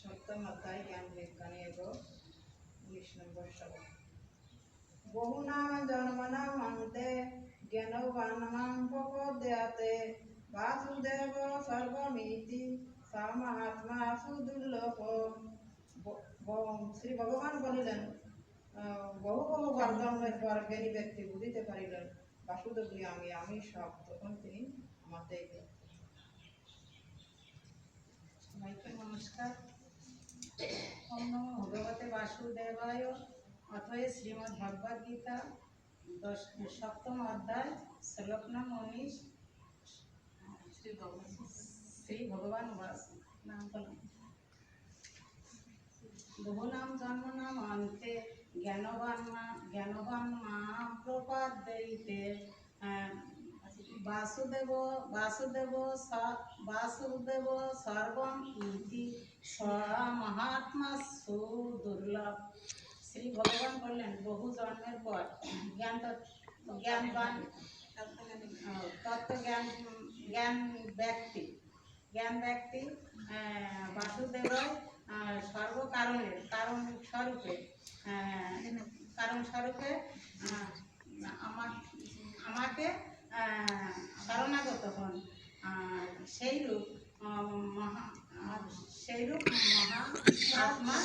সপ্তম অধ্যায় জ্ঞান বিজ্ঞানী এবং 19 নম্বর শ্লোক। বহুনাম জন্মনাম অন্তে জ্ঞানবানাং প্রপদ্যতে বাসুদেব সর্বমিতি সামাত্মা সুদুর্লভ। শ্রী ভগবান বলিলেন, বহু বহু জন্মের পর জ্ঞানী ব্যক্তি বুঝিতে পারিলেন বাসুদেবই আমি সব। তখন তিনি আমার দেখলেন। সবাইকে নমস্কার। ওম নমো ভগবতে বাসুদেবায়। অথয়ে শ্রীমদ্ ভগবদ গীতা সপ্তম অধ্যায় শ্লোক নাম 19। শ্রী ভগবান নাম বলেন, বহু নাম জন্ম নাম অন্তে জ্ঞানবান মা প্রপদ্যতে বাসুদেব সর্বম ইতি মহাত্মা সুদুর্লভ। শ্রী ভগবান বললেন, বহু জন্মের পর জ্ঞান ব্যক্তি বাসুদেব কারণ স্বরূপে আমাকে শরণাগত হন। সেইরূপ মহা আত্মা